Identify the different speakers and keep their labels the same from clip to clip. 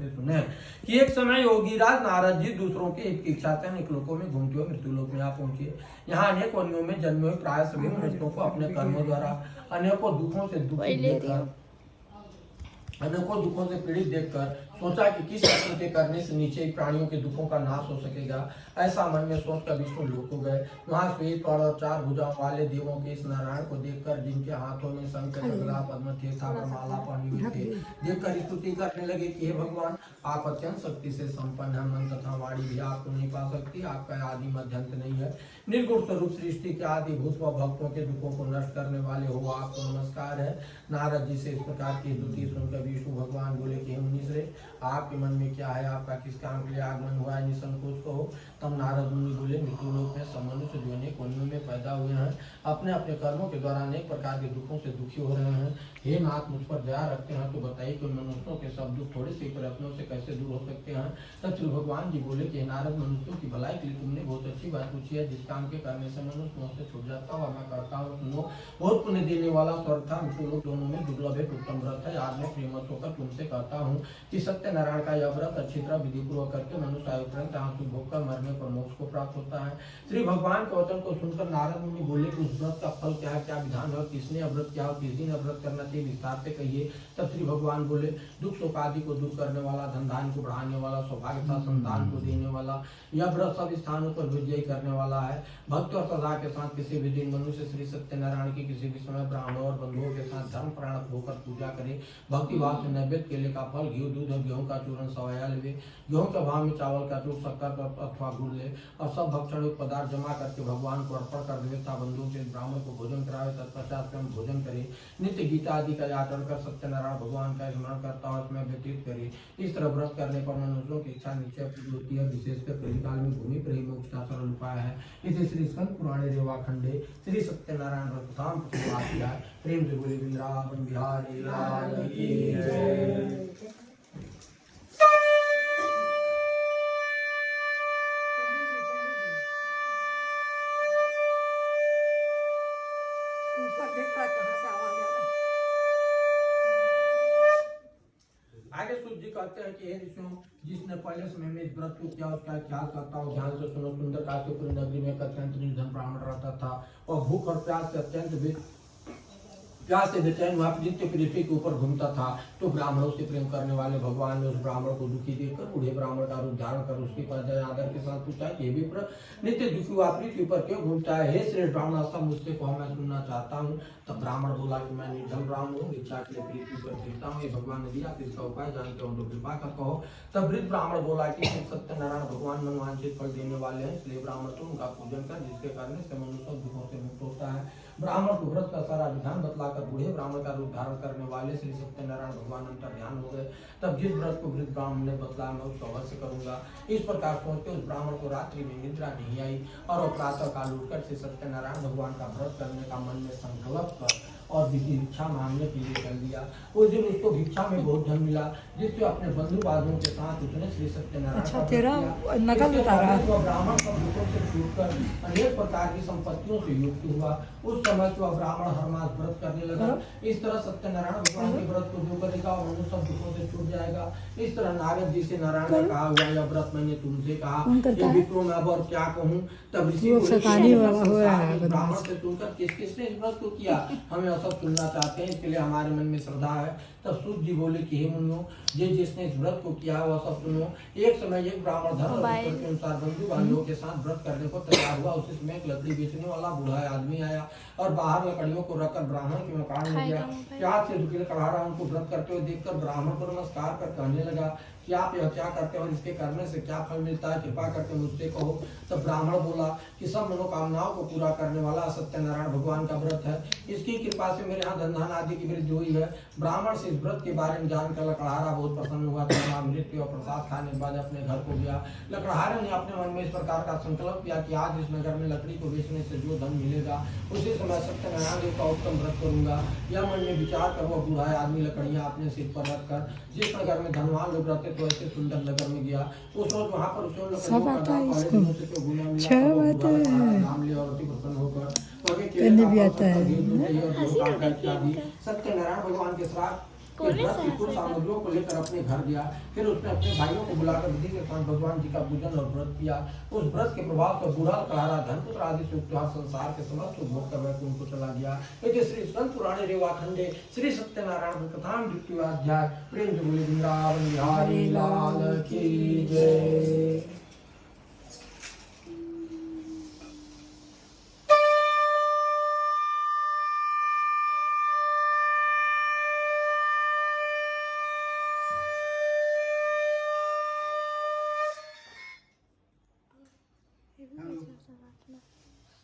Speaker 1: से सुने कि एक समय योगीराज नारद जी दूसरों की इच्छा से अनेक लोकों में घूमते हुए मृत्यु लोक में आ पहुंचे। यहाँ अनेक योनियों में जन्मे हुए प्राय सभी मनुष्यों को अपने कर्मों द्वारा अनेकों दुखों से दुखी देखकर अनेकों दुखों से पीड़ित देखकर सोचा कि किस कर्म के करने से नीचे प्राणियों के दुखों का नाश हो सकेगा। ऐसा मन में सोचकर विष्णु लोक को गए। वहां श्वेत और चार भुजाओं वाले देवों के इस नारायण को देखकर, जिनके हाथों में शंख गदा पद्म तीर्था माला पहनी हुई थे, देखकर स्तुति करने लगे कि हे भगवान, आप अत्यंत शक्ति से संपन्न है। मन तथा वाणी भी आपको नहीं पा सकती। आपका आदि मध्यंत नहीं है। निर्गुण स्वरूप सृष्टि के आदि भूत व भक्तों के दुखों को नष्ट करने वाले हो, आपको नमस्कार है। नारद जी से इस प्रकार की स्तुति सुनकर विष्णु भगवान बोले कि हे मुनीश्वरे, आपके मन में क्या है? आपका किस काम के लिए आगमन हुआ है? निसंकोच कहो। तब नारद मुनि बोले, मृत्यु लोक में सब मनुष्य जो अनेक योनियों में पैदा हुए हैं, अपने अपने कर्मों के द्वारा अनेक प्रकार के दुखों से दुखी हो रहे हैं। हे नाथ, मुझ पर दया रखते हैं तो बताइए कि मनुष्यों के सब दुख थोड़े से प्रयत्नों से कैसे दूर हो सकते हैं? तब श्री भगवान जी बोले कि नारद, मनुष्यों की भलाई के लिए तुमने बहुत अच्छी बात पूछी है। जिस काम के करने से मनुष्य मोह से छूट जाता हुआ मैं करता हूँ। सुनो, बहुत पुण्य देने वाला स्वर्ग था, लोग दोनों में दुर्लभ है, उत्तम व्रत है। आज मैं प्रेमवश होकर तुमसे कहता हूँ कि सत्यनारायण का यह व्रत अच्छी तरह विधि पूर्वक करके मनुष्य आयु पर्यंत आंसू भोग कर मरने पर मोक्ष को प्राप्त होता है। श्री भगवान के वचन को सुनकर नारद मुनि बोले कि उस व्रत का फल क्या है, क्या विधान है और किसने व्रत किया और किस दिन व्रत करना चाहिए, विस्तार से कहिए। तब श्री भगवान बोले, दुख शोक आदि को दूर करने वाला, धन धान्य को बढ़ाने वाला, सौभाग्य तथा संतान को देने वाला, यह व्रत सब स्थानों पर विजय करने वाला है। भक्त और सदा के साथ किसी भी दिन मनुष्य श्री सत्यनारायण की किसी भी समय ब्राह्मणों और बंधुओं के साथ धर्म प्राण होकर पूजा करे। भक्ति भाव से नैवेद्य केले का फल, घी, दूध और गेहूं का चूर्ण सवाया ले। गेहूं के भाव में चावल का चूर्ण, शक्कर अथवा गुड़ ले और सब भक्षण पदार्थ जमा करके भगवान को अर्पण कर दे तथा बंधुओं के ब्राह्मण को भोजन करावे। तत्पश्चात स्वयं भोजन करे। नित्य गीता आदि का आचरण कर सत्यनारायण भगवान का स्मरण करता हुआ उसमें व्यतीत करे। इस तरह व्रत करने पर मनुष्यों की इच्छा निश्चय पूरी होती है। विशेषकर कलिकाल में भूमि पर ही मोक्ष का सरल उपाय है। इसे श्री स्कंद पुराणे रेवाखंडे श्री सत्यनारायण व्रतधाम प्रेम से बोले वृंदावन बिहारी लाल की जय। आगे सूत जी कहते हैं कि हे ऋषियों, जिसने पहले समय में इस व्रत को किया उसका ख्याल करता हो। ध्यान से सुनो। सुंदर काशीपुरी नगरी में एक अत्यंत निर्धन ब्राह्मण रहता था और भूख और प्यास से बेचैन हुआ नित्य पृथ्वी के ऊपर घूमता था। तो ब्राह्मणों से प्रेम करने वाले भगवान ने उस ब्राह्मण को दुखी देखकर बूढ़े ब्राह्मण का रूप धारण कर उसके पास आदर के साथ पूछा कि हे विप्र, नित्य दुखी हुआ पृथ्वी पर क्यों घूमता है? हे श्रेष्ठ ब्राह्मण, सब मुझसे कहो, मैं सुनना चाहता हूँ। तब ब्राह्मण बोला कि मैं निर्धन ब्राह्मण हूँ, इच्छा के लिए पृथ्वी पर फिरता हूँ। ये भगवान ने दिया, इसका उपाय जानते हो तो कृपा कर कहो। तब वृद्ध ब्राह्मण बोला कि सत्यनारायण भगवान मनवांछित फल देने वाले हैं, इसलिए ब्राह्मण तुम उनका पूजन कर, जिसके करने से मनुष्य दुखों से मुक्त होता है। ब्राह्मण को व्रत का सारा विधान बतलाकर बूढ़े ब्राह्मण का रूप धारण करने वाले श्री सत्यनारायण भगवान अंतर ध्यान हो गए। तब जिस व्रत को वृद्ध ब्राह्मण ने बतलाया मैं उसको अवश्य करूंगा। इस प्रकार सोचते उस ब्राह्मण को रात्रि में निद्रा नहीं आई और वह प्रातः काल उठकर श्री सत्यनारायण भगवान का व्रत करने का मन में संकल्प कर और भिक्षा मांगने के लिए चल दिया। उस दिन उसको भिक्षा में बहुत धन मिला, जिससे अपने बंधु बांधवों के साथ उसने श्री सत्यनारायण
Speaker 2: अच्छा, तेरा नकल बता रहा है।
Speaker 1: वह ब्राह्मण सब दुखों से छूटकर अनेक प्रकार की संपत्तियों से युक्त हुआ। उस समय वह ब्राह्मण हर मास व्रत करने लगा। इस तरह सत्यनारायण भगवान के व्रत को जो करेगा मनुष्य सब दुखों से छूट जाएगा। इस तरह नारद जी से नारायण ने कहा हुआ यह व्रत मैंने तुमसे कहा, विप्रो मैं अब और क्या कहूँ। तब ऋषि ब्राह्मण से सुनकर किस किसने इस व्रत को किया, हमें सब सुनना चाहते हैं, इसके लिए हमारे मन में श्रद्धा है। तब सूत जी बोले कि हे मुनियों, जिसने इस व्रत को किया वह सब सुनो। एक समय एक ब्राह्मण धर्म के अनुसार बंधु बांधवों के साथ व्रत करने को तैयार हुआ। उसी समय एक लकड़ी बेचने वाला बूढ़ा आदमी आया और बाहर लकड़ियों को रखकर ब्राह्मण के मकान में गया। प्याज से दुखी कढ़ाड़ा उनको व्रत करते हुए देखकर ब्राह्मण को नमस्कार कर कहने लगा कि आप यह क्या करते हैं और इसके करने से क्या फल मिलता है, कृपा करके मुझसे कहो। तब ब्राह्मण बोला कि सब मनोकामनाओं को पूरा करने वाला सत्यनारायण भगवान का व्रत है। इसकी कृपा से मेरे यहाँ धन धान आदि की वृद्धि हुई है। ब्राह्मण से इस व्रत के बारे में जानकर लकड़हारा बहुत प्रसन्न हुआ था। मृत्यु और प्रसाद खाने के बाद अपने घर को गया। लकड़हारे ने अपने मन में इस प्रकार का संकल्प किया कि आज इस नगर में लकड़ी को बेचने से जो धन मिलेगा उसी समय सत्यनारायण देव का उत्तम व्रत करूंगा। यह मन में विचार कर वह बूढ़ा आदमी लकड़ियां अपने सिर पर रखकर जिस नगर में धनवान लोग रहते तो ऐसे सुंदर नगर में गया। उस रोज वहाँ पर उसे नाम लिया और अति प्रसन्न होकर
Speaker 2: भी आता है।
Speaker 1: सत्यनारायण भगवान के श्राप कि व्रत की कुछ सामग्रियों को लेकर अपने घर गया। फिर उसने अपने भाइयों को बुलाकर विधि के साथ भगवान जी का पूजन और व्रत किया। उस व्रत के प्रभाव से बूढ़ा कलारा धनपुत्र आदि से युक्त संसार के समस्त उपभोग कर वैकुंठ को चला गया। इति श्री स्कंद पुराणे रेवाखंडे श्री सत्यनारायण कथाम द्वितीयाध्याय। प्रेम से बोले वृंदावन बिहारी लाल की जय।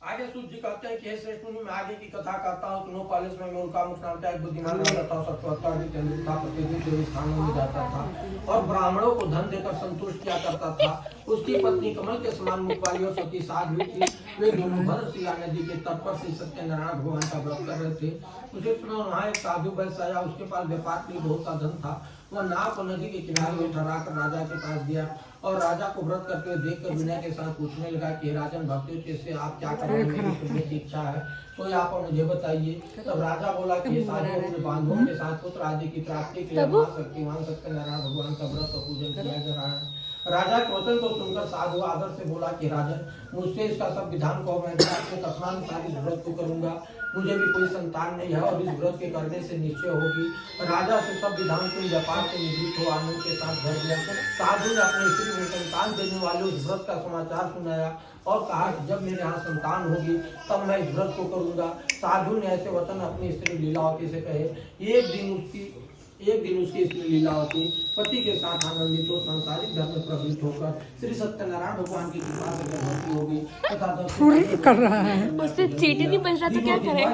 Speaker 1: आगे सूत जी कहते हैं कि हे श्रेष्ठ मुनि, मैं आगे की कथा करता हूँ, सुनो। पहले समय में उनका मुख नाम का एक बुद्धिमान राजा था। सत्वत्ता था, प्रतिदिन देवी स्थानों में जाता था और ब्राह्मणों को धन देकर संतुष्ट किया करता था। उसकी पत्नी कमल के समान मुख वाली और सती साध्वी थी। वे दोनों भद्रशिला नदी के तट पर श्री सत्यनारायण भगवान का व्रत कर रहे थे। उसे सुनो, वहाँ एक साधु वैश्य आया। उसके पास व्यापार के लिए बहुत सा धन था। वह नाव को नदी के किनारे में ठहरा कर राजा के पास गया और राजा को व्रत करते हुए देखकर विनय के साथ पूछने लगा कि राजन, भक्तियों से आप क्या करने की इच्छा है, तो आप मुझे बताइए। तब राजा बोला कि साधु अपने बांधवों के साथ पुत्र आदि की प्राप्ति के लिए महाशक्तिमान सत्यनारायण भगवान का व्रत और पूजन किया जा रहा है। राजा के वचन को सुनकर साधु आदर से बोला कि राजन, मुझसे इसका सब विधान कहो, मैं आपके कथनानुसार इस व्रत को करूंगा। मुझे भी कोई संतान नहीं है और इस व्रत के करने से निश्चय होगी। राजा से सब विधान सुन व्यापार से निवृत्त हो आनंद के साथ घर गया। साधु ने अपने स्त्री में संतान देने वाले उस व्रत का समाचार सुनाया और कहा कि जब मेरे यहाँ संतान होगी तब मैं इस व्रत को करूंगा। साधु ने ऐसे वचन अपनी स्त्री लीलावती से कहे। एक दिन उसकी स्त्री लीलावती पति के साथ आनंदित हो सांसारिक धर्म में प्रवृत्त होकर श्री सत्यनारायण भगवान की कृपा से गर्भवती हो गई तथा
Speaker 2: कर रहा है।
Speaker 3: उससे सीटी नहीं बज रहा तो क्या करें?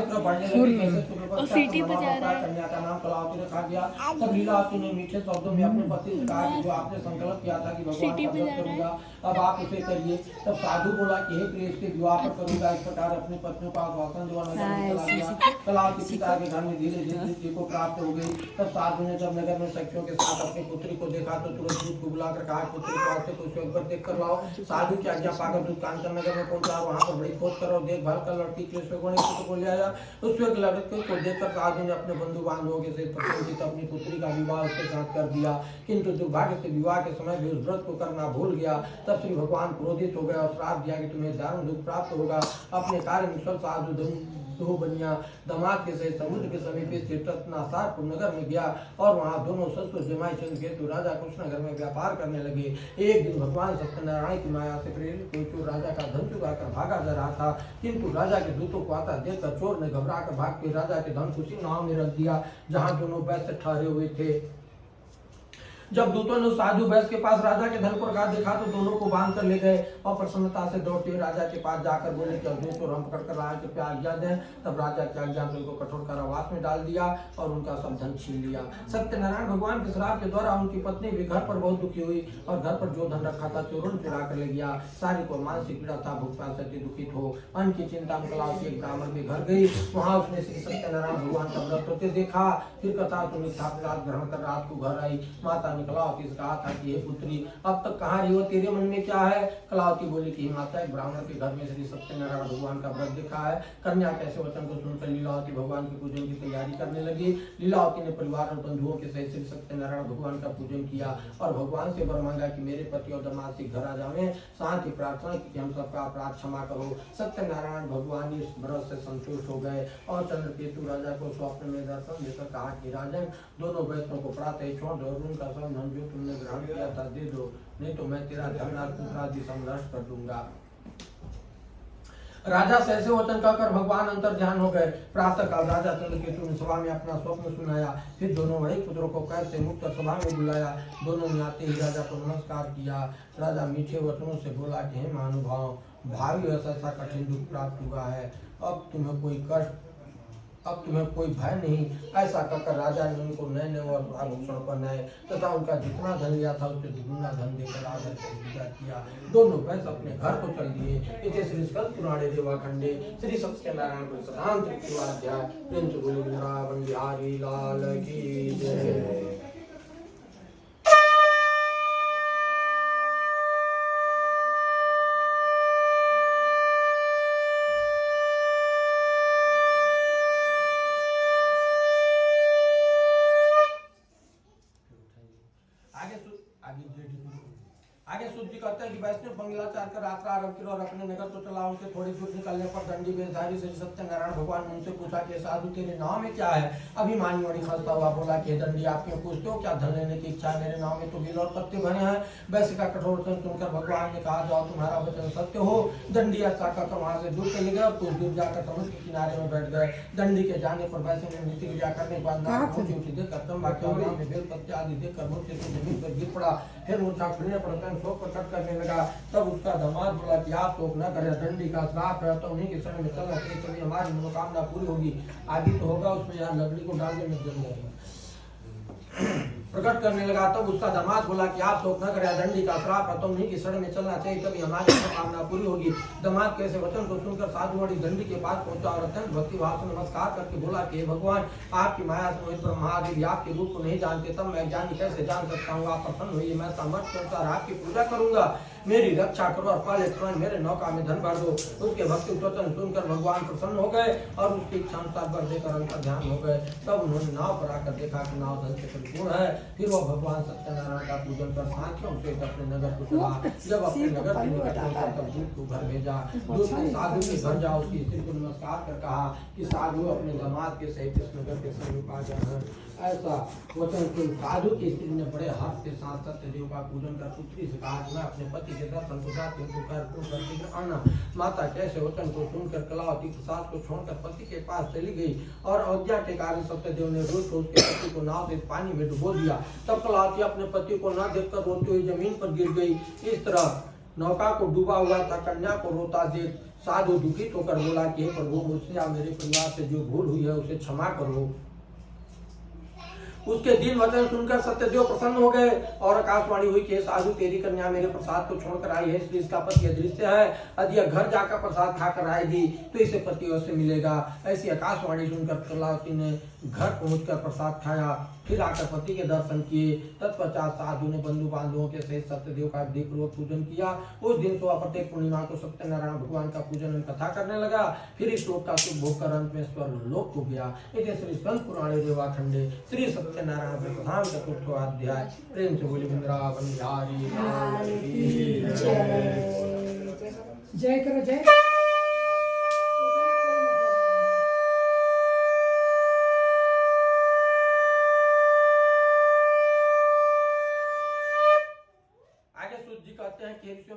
Speaker 1: और सीटी बजा रहा है। कन्या का नाम कलावती रखा गया। तब लीलावती ने मीठे शब्दों में अपने पति से कहा कि जो आपने संकल्प किया था कि भगवान का व्रत करूंगा, अब आप उसे करिए। तब साधु बोला कि हे प्रिय, इसके विवाह पर करूंगा। इस प्रकार अपनी पत्नियों का आश्वासन दिलाना चला गया। कलावती पिता के घर में धीरे धीरे को प्राप्त हो गई। तब साधु ने जब नगर में सखियों के साथ अपनी पुत्री को देखा तो तुरंत दूत को बुलाकर कहा, पुत्री को आते तो उसे ऊपर देख कर लाओ। साधु की आज्ञा पाकर दूत कांचन नगर में पहुंचा। वहां पर बड़ी खोज करो, देखभाल कर लड़की के पुत्र को ले आया। उस लड़के को देखकर साधु ने अपने बंधु बांधवों के साथ पत्नी अपनी पुत्री का विवाह उसके साथ कर दिया। किंतु दुर्भाग्य से विवाह के समय भी उस व्रत को करना भूल गया। तब श्री भगवान क्रोधित हो गए और श्राप दिया कि तुम्हें दारुण दुख प्राप्त होगा। अपने कार्य में साधु दो बनिया दमाद के सहित समुद्र के समीप स्थित रत्नासारपुर नगर में गया और वहां दोनों ससुर जमाई चंद्रकेतु राजा कृष्णनगर में व्यापार करने लगे। एक दिन भगवान सत्यनारायण की माया से प्रेरित कोई चोर राजा का धन चुराकर भागा जा रहा था। किंतु राजा के दूतों को आता देखकर चोर ने घबरा कर भाग के राजा के धन उसी नाव में रख दिया जहाँ दोनों वैश्य ठहरे हुए थे। जब दूतों ने साधु वैश्य के पास राजा के धन को रखा देखा तो दोनों को बांध कर ले गए और प्रसन्नता से दौड़ते राजा के पास जाकर बोले कि अर्जुन को हम पकड़ कर राजा के प्यार आज्ञा दें। तब राजा की आज्ञा से उनको कठोर कारावास में डाल दिया और उनका सब धन छीन लिया। सत्यनारायण भगवान के श्राप के द्वारा उनकी पत्नी भी घर पर बहुत दुखी हुई और घर पर जो धन रखा था चोरों ने चुरा कर ले गया। सारी को मानसिक पीड़ा था, भूख प्यास से दुखित हो अन्न की चिंता में कलावती एक ब्राह्मण के घर गई। वहां उसने श्री सत्यनारायण भगवान का व्रत होते देखा। फिर कथा सुनी, प्रसाद ग्रहण कर रात को घर आई। माता ने कलावती से कहा था कि हे पुत्री, अब तक कहाँ रही हो, तेरे मन में क्या है? कलावती बोली कि माता, एक ब्राह्मण के घर में श्री सत्यनारायण भगवान का व्रत देखा है। कन्या कैसे वचन को सुनकर लीलावती भगवान के पूजन की तैयारी करने लगी। लीलावती ने परिवार और बंधुओं के सहित श्री सत्यनारायण भगवान का पूजन किया और भगवान से वर मांगा कि मेरे पति और दामाद से घर आ जावे। साथ ही प्रार्थना की कि हम सबका अपराध क्षमा करो। सत्यनारायण भगवान इस व्रत से संतुष्ट हो गए और चंद्रकेतु राजा को स्वप्न में दर्शन देकर कहा कि राजन, दोनों वैष्णव को प्रातः छोड़ दो और उनका सब धन जो तुमने ग्रहण किया था दे दो, नहीं तो मैं तेरा धन और पुत्र आदि संघर्ष कर दूंगा। राजा से ऐसे वचन कहकर भगवान अंतर ध्यान हो गए। प्रातः काल राजा चंद्रकेतु ने सभा में अपना स्वप्न सुनाया। फिर दोनों बड़े पुत्रों को कैद से मुक्त सभा में बुलाया। दोनों ने आते ही राजा को नमस्कार किया। राजा मीठे वचनों से बोला कि हे महानुभाव, भावी ऐसा कठिन दुख प्राप्त हुआ है, अब तुम्हें कोई भय नहीं। ऐसा कहकर राजा ने उनको नए नए आभूषण पहनाए तथा उनका जितना धन लिया था उससे दुगुना धन देकर आदर से विदा किया। दोनों वैश्य अपने घर को चल दिए। इसे श्री स्कंद पुराणे रेवाखंडे श्री सत्यनारायण कथाम तृतीयाध्याय। प्रेम से बोले वृंदावन बिहारी लाल की जय। आगे सूत जी कहते हैं कि वैष्णव मंगलाचार कर यात्रा आरंभ की और अपने नगर को चला। उनके थोड़ी दूर निकलने पर दंडी वेशधारी श्री सत्यनारायण भगवान ने उनसे पूछा कि साधु तेरे नाम में क्या है। अभिमानी मणि खसता हुआ बोला कि दंडी आप क्यों पूछते हो, क्या धन लेने की इच्छा है? मेरे नाम में तो बिल और पत्ते भरे हैं। वैश्य का कठोर वचन सुनकर भगवान ने कहा जाओ तुम्हारा वचन सत्य हो। दंडी ऐसा कहकर वहां से दूर चले गए। कुछ दूर जाकर समुद्र के किनारे में बैठ गए। दंडी के जाने पर वैश्य ने नीति क्रिया करने के बाद बेल पत्ते आदि देखकर मुझसे जमीन पर गिर पड़ा। फिर मूर्छा खुलने पर शोक प्रकट करने लगा। तब उसका दामाद बोला कि आप शोक न करें, दंडी का श्राप है तो उन्हीं के शरण में चलना चाहिए, तभी हमारी मनोकामना पूरी होगी। आदि तो होगा उसमें यहाँ लकड़ी को डाल के जल जाएगा। प्रकट करने लगा। तब उसका दामाद बोला कि आप शोक न करें, दंडी का श्राप है तो उन्हीं की शरण में चलना चाहिए, तभी हमारी मनोकामना पूरी होगी। दामाद के ऐसे वचन को सुनकर साधु मणि दंडी के पास पहुंचा और अत्यंत भक्ति भाव से नमस्कार करके बोला कि भगवान आपकी माया से मोहित महादेव आपके रूप को नहीं जानते, तब मैं ज्ञानी कैसे जान सकता हूँ। आप प्रसन्न होइए, मैं सामर्थ्य के अनुसार आपकी पूजा करूंगा। मेरी रक्षा करो और पहले तुरंत मेरे नौका में धन भर दो। उसके भक्ति वचन सुनकर भगवान प्रसन्न हो गए और उसकी इच्छा अनुसार भर देकर अंतर ध्यान हो गए। तब उन्होंने नाव पर आकर देखा कि नाव धन से परिपूर्ण है। फिर वह भगवान सत्यनारायण का पूजन कर सांख्यों से अपने नगर को चला। जब अपने नगर के निकट पहुंचा तब दूत को घर भेजा। दूत ने साधु के घर जा उसकी स्त्री को नमस्कार कर कहा कि साधु अपने दामाद के सहित इस नगर के समीप आ जाए। ऐसा वचन सुन साधु की स्त्री ने बड़े हर्ष के साथ सत्यदेव का पूजन कर पुत्री से कहा मैं अपने पति के दर्शन को जाती हूँ करके आना। माता कैसे वचन को सुनकर कलावती प्रसाद को छोड़कर पति के पास चली गई और अवज्ञा के कारण सत्यदेव ने रोज उसके पति को नाव से पानी में डुबो दिया। तब कलावती अपने पति को न देखकर रोती हुई जमीन पर गिर गई। इस तरह नौका को डूबा हुआ था कन्या को रोता देख साधु दुखित होकर बोला कि प्रभु मुझसे या मेरे परिवार से जो भूल हुई है उसे क्षमा करो। उसके दिन वचन सुनकर सत्यदेव प्रसन्न हो गए और आकाशवाणी हुई कि साधु तेरी कन्या मेरे प्रसाद को छोड़कर आई है, इसलिए इसका पति अदृश्य है। यदि यह घर जाकर प्रसाद खाकर आएगी तो इसे पति अवश्य मिलेगा। ऐसी आकाशवाणी सुनकर कलावती ने घर पहुंचकर प्रसाद खाया, फिर आकर पति के दर्शन किए। तत्पश्चात साधु ने बंधु बांधवों के सहित सत्यदेव का विधिपूर्वक पूजन किया। उस दिन से प्रत्येक पूर्णिमा को सत्यनारायण भगवान का पूजन और कथा करने लगा। फिर इस श्लोक का सुख भोग कर अंत में स्वर्गलोक को गया। इसे श्री स्कंद पुराणे रेवाखंडे श्री सत्यनारायण के प्रधान चतुर्थो अध्याय। प्रेम से बोली वृंदावन बिहारी
Speaker 2: जय करो जय।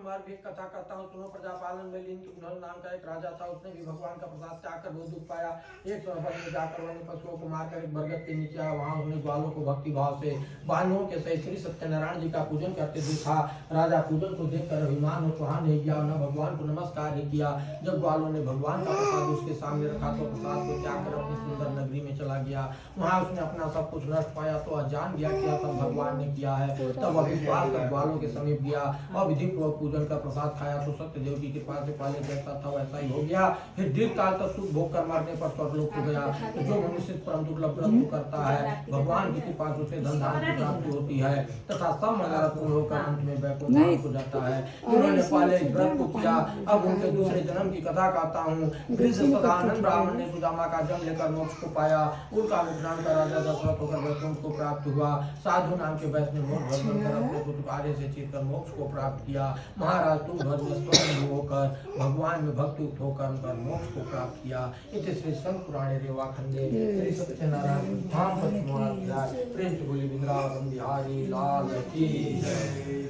Speaker 1: मार्ग एक कथा करता हूँ सुनो। प्रजापालन में लीन तुगनल नाम का एक राजा था। उसने भी भगवान का प्रसाद से आकर बहुत दुख पाया। एक समय में जाकर वन्य पशुओं को मारकर एक बरगद के नीचे आया। वहां उसने ग्वालों को भक्ति भाव से बांधवों के सहित श्री सत्यनारायण जी का पूजन करते देखा। राजा पूजन को देखकर अभिमान और सुहा नहीं किया, न भगवान को नमस्कार नहीं किया। जब ग्वालों ने भगवान का प्रसाद उसके सामने रखा तो प्रसाद को त्याग कर अपनी सुंदर नगरी में चला गया। वहां उसने अपना सब कुछ नष्ट पाया तो जान गया कि सब भगवान ने किया है। तब अविश्वास कर ग्वालों के समीप गया और विधि पूर्वक पूजन का प्रसाद खाया तो सत्यदेव की कृपा से पहले जैसा था वैसा ही हो गया। फिर दीर्घ काल तक सुख भोग कर मरने पर स्वर्गलोक को गया। तो जो मनुष्य परम दुर्लभ व्रत को करता है भगवान की कृपा से उसे धन धान्य की प्राप्ति होती है तथा सब मनोरथ पूर्ण होकर अंत में वैकुंठ धाम को जाता है। उन्होंने पहले इस व्रत को किया, अब उनके दूसरे जन्म की कथा कहता हूँ। वृद्ध सदानंद ब्राह्मण ने सुदामा का जन्म लेकर मोक्ष को पाया। उनका विज्ञान का राजा दशरथ होकर वैकुंठ को प्राप्त हुआ। साधु नाम के वैष्णव अपने पुत्र कार्य से चीर कर मोक्ष को प्राप्त किया। महाराज तुम होकर भगवान में भक्ति होकर उनका मोक्ष को प्राप्त किया। इसे श्री स्कंद पुराणे रेवाखंडे श्री सत्यनारायण धाम पश्चिम प्रेम से बोली वृंदावन बिहारी लाल की जय।